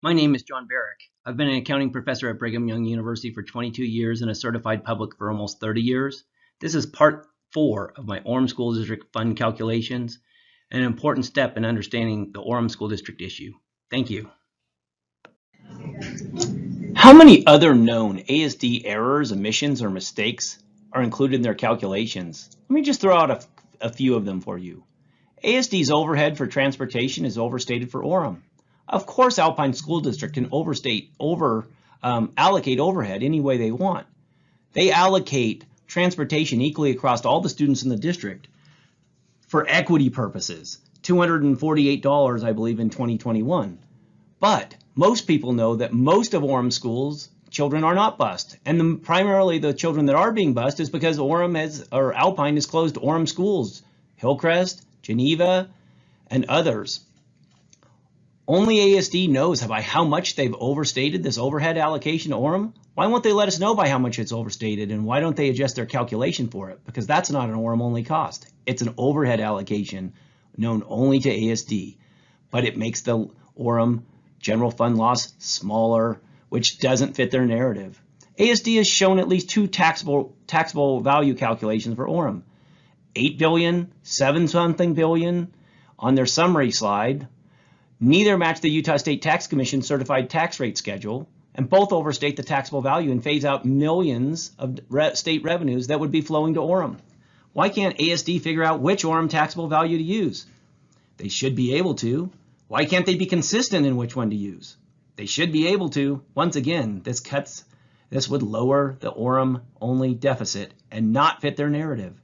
My name is John Barrick. I've been an accounting professor at Brigham Young University for 22 years and a certified public for almost 30 years. This is part 4 of my Orem School District fund calculations, an important step in understanding the Orem School District issue. Thank you. How many other known ASD errors, omissions, or mistakes are included in their calculations? Let me just throw out a few of them for you. ASD's overhead for transportation is overstated for Orem. Of course, Alpine School District can allocate overhead any way they want. They allocate transportation equally across all the students in the district for equity purposes, $248, I believe, in 2021. But most people know that most of Orem schools, children are not bused. And primarily the children that are being bused is because Alpine has closed Orem schools, Hillcrest, Geneva, and others. Only ASD knows by how much they've overstated this overhead allocation to Orem. Why won't they let us know by how much it's overstated, and why don't they adjust their calculation for it? Because that's not an Orem only cost. It's an overhead allocation known only to ASD, but it makes the Orem general fund loss smaller, which doesn't fit their narrative. ASD has shown at least two taxable value calculations for Orem. 8 billion, 7-something billion on their summary slide. Neither match the Utah State Tax Commission certified tax rate schedule, and both overstate the taxable value and phase out millions of state revenues that would be flowing to Orem. Why can't ASD figure out which Orem taxable value to use? They should be able to. Why can't they be consistent in which one to use? They should be able to. Once again, this would lower the Orem only deficit and not fit their narrative.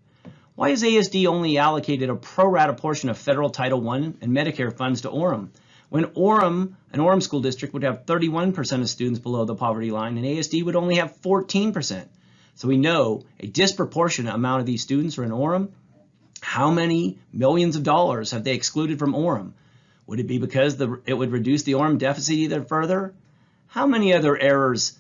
Why has ASD only allocated a pro rata portion of federal Title I and Medicare funds to Orem, when an Orem school district would have 31% of students below the poverty line and ASD would only have 14%? So we know a disproportionate amount of these students are in Orem. How many millions of dollars have they excluded from Orem? Would it be because it would reduce the Orem deficit even further? How many other errors,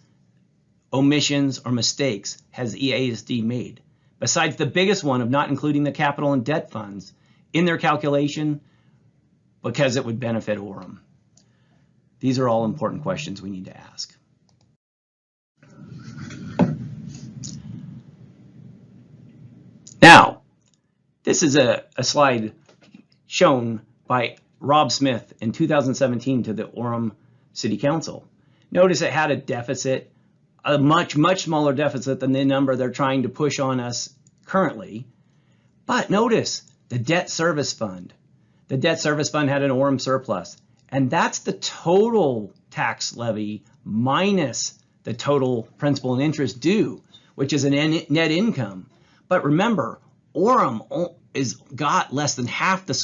omissions, or mistakes has ASD made, besides the biggest one of not including the capital and debt funds in their calculation because it would benefit Orem? These are all important questions we need to ask. Now, this is a slide shown by Rob Smith in 2017 to the Orem City Council. Notice it had a deficit, a much smaller deficit than the number they're trying to push on us currently. But notice the debt service fund. The debt service fund had an Orem surplus, and that's the total tax levy minus the total principal and interest due, which is a net income. But remember, Orem got less than half the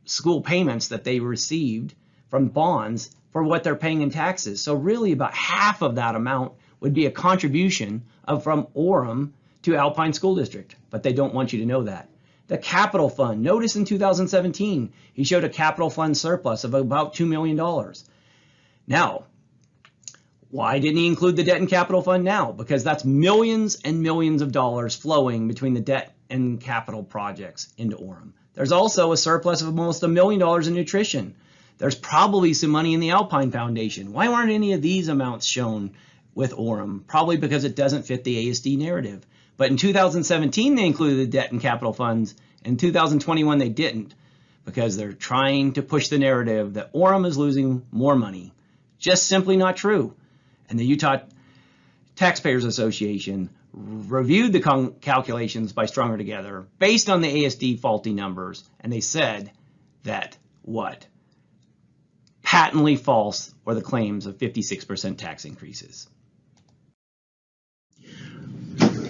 school payments that they received from bonds for what they're paying in taxes. So really about half of that amount would be a contribution from Orem to Alpine School District, but they don't want you to know that. The capital fund, notice in 2017, he showed a capital fund surplus of about $2 million. Now, why didn't he include the debt and capital fund now? Because that's millions and millions of dollars flowing between the debt and capital projects into Orem. There's also a surplus of almost $1 million in nutrition. There's probably some money in the Alpine Foundation. Why aren't any of these amounts shown with Orem? Probably because it doesn't fit the ASD narrative. But in 2017, they included the debt and capital funds. In 2021, they didn't, because they're trying to push the narrative that Orem is losing more money. Just simply not true. And the Utah Taxpayers Association reviewed the calculations by Stronger Together based on the ASD faulty numbers, and they said that what? Patently false were the claims of 56% tax increases.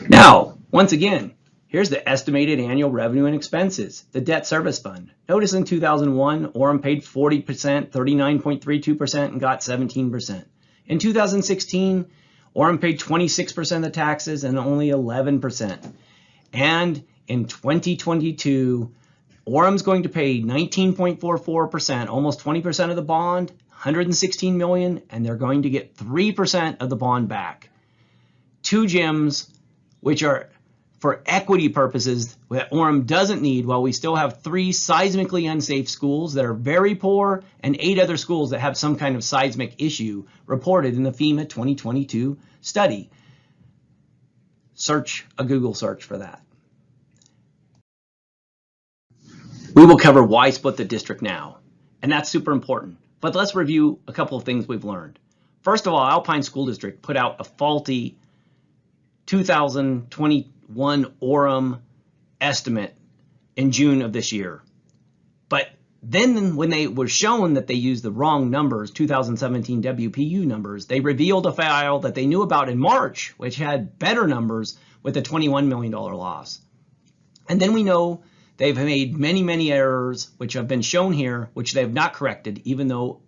Now, once again, here's the estimated annual revenue and expenses, the debt service fund. Notice in 2001, Orem paid 40%, 39.32%, and got 17%. In 2016, Orem paid 26% of the taxes and only 11%. And in 2022, Orem's going to pay 19.44%, almost 20% of the bond, $116 million, and they're going to get 3% of the bond back. Two gyms, which are for equity purposes that Orem doesn't need, while we still have 3 seismically unsafe schools that are very poor and 8 other schools that have some kind of seismic issue reported in the FEMA 2022 study. Search a Google search for that. We will cover why split the district now, and that's super important. But let's review a couple of things we've learned. First of all, Alpine School District put out a faulty 2021 Orem estimate in June of this year. But then when they were shown that they used the wrong numbers, 2017 WPU numbers, they revealed a file that they knew about in March, which had better numbers with a $21 million loss. And then we know they've made many, many errors, which have been shown here, which they have not corrected, even though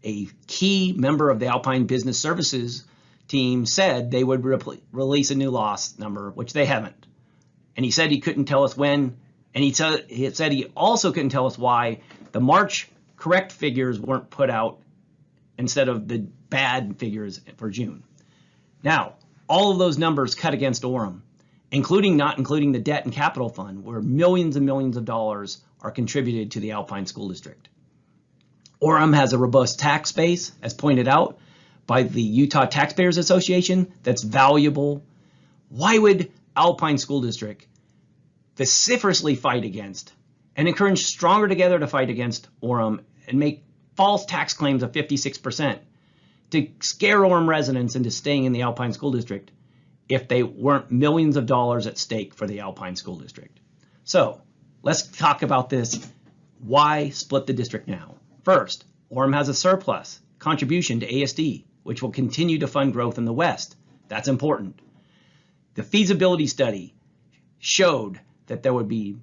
a key member of the Alpine Business Services team said they would release a new loss number, which they haven't. And he said he couldn't tell us when, and he said he also couldn't tell us why the March correct figures weren't put out instead of the bad figures for June. Now, all of those numbers cut against Orem, not including the debt and capital fund, where millions and millions of dollars are contributed to the Alpine School District. Orem has a robust tax base, as pointed out by the Utah Taxpayers Association, that's valuable. Why would Alpine School District vociferously fight against and encourage Stronger Together to fight against Orem and make false tax claims of 56% to scare Orem residents into staying in the Alpine School District if they weren't millions of dollars at stake for the Alpine School District? So let's talk about this. Why split the district now? First, Orem has a surplus contribution to ASD, which will continue to fund growth in the West. That's important. The feasibility study showed that there would be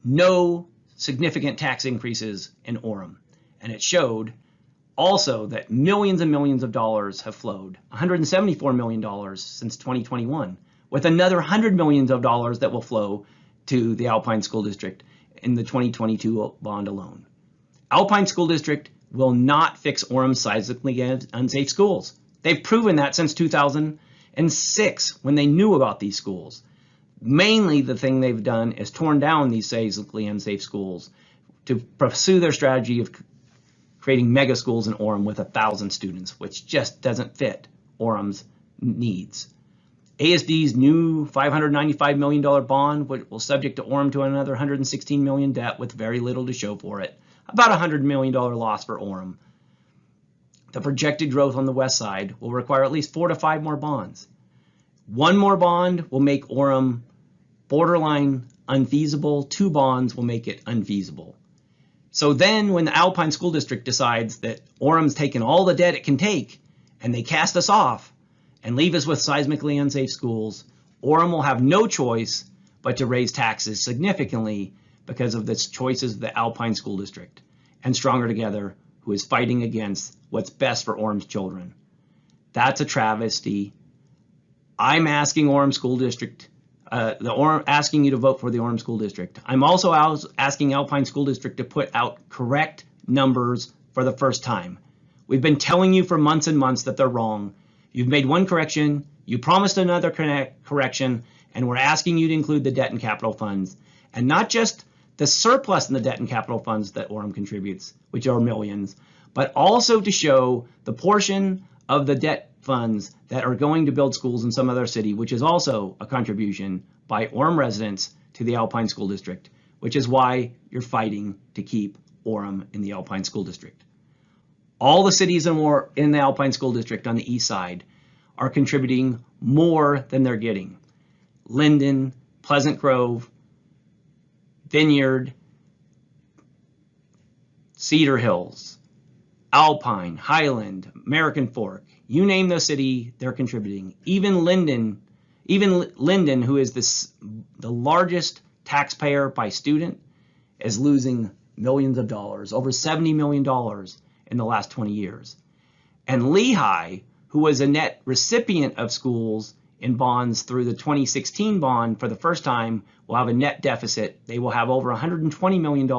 no significant tax increases in Orem. And it showed also that millions and millions of dollars have flowed, $174 million since 2021, with another $100 million that will flow to the Alpine School District in the 2022 bond alone. Alpine School District will not fix Orem's seismically unsafe schools. They've proven that since 2006 when they knew about these schools. Mainly the thing they've done is torn down these seismically unsafe schools to pursue their strategy of creating mega schools in Orem with 1,000 students, which just doesn't fit Orem's needs. ASD's new $595 million bond will subject to Orem to another $116 million debt with very little to show for it. About a $100 million loss for Orem. The projected growth on the west side will require at least 4 to 5 more bonds. One more bond will make Orem borderline unfeasible. 2 bonds will make it unfeasible. So then when the Alpine School District decides that Orem's taken all the debt it can take and they cast us off and leave us with seismically unsafe schools, Orem will have no choice but to raise taxes significantly because of the choices of the Alpine School District and Stronger Together, who is fighting against what's best for Orem's children. That's a travesty. I'm asking Orem School District, asking you to vote for the Orem School District. I'm also asking Alpine School District to put out correct numbers for the first time. We've been telling you for months and months that they're wrong. You've made one correction, you promised another correction, and we're asking you to include the debt and capital funds, and not just the surplus in the debt and capital funds that Orem contributes, which are millions, but also to show the portion of the debt funds that are going to build schools in some other city, which is also a contribution by Orem residents to the Alpine School District, which is why you're fighting to keep Orem in the Alpine School District. All the cities in the Alpine School District on the east side are contributing more than they're getting. Linden, Pleasant Grove, Vineyard, Cedar Hills, Alpine, Highland, American Fork, you name the city, they're contributing. Even Linden, who is the largest taxpayer by student, is losing millions of dollars, over $70 million in the last 20 years. And Lehigh, who was a net recipient of schools in bonds through the 2016 bond for the first time, will have a net deficit. They will have over $120 million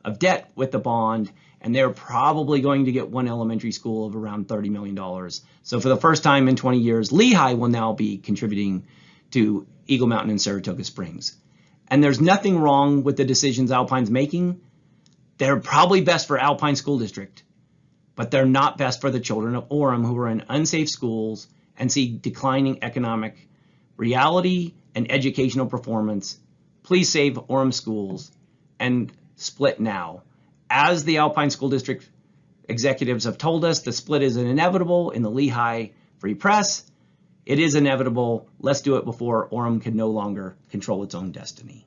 of debt with the bond, and they're probably going to get one elementary school of around $30 million. So for the first time in 20 years, Lehigh will now be contributing to Eagle Mountain and Saratoga Springs. And there's nothing wrong with the decisions Alpine's making. They're probably best for Alpine School District, but they're not best for the children of Orem who are in unsafe schools and see declining economic reality and educational performance. Please save Orem schools and split now. As the Alpine School District executives have told us, the split is inevitable in the Lehigh Free Press. It is inevitable. Let's do it before Orem can no longer control its own destiny.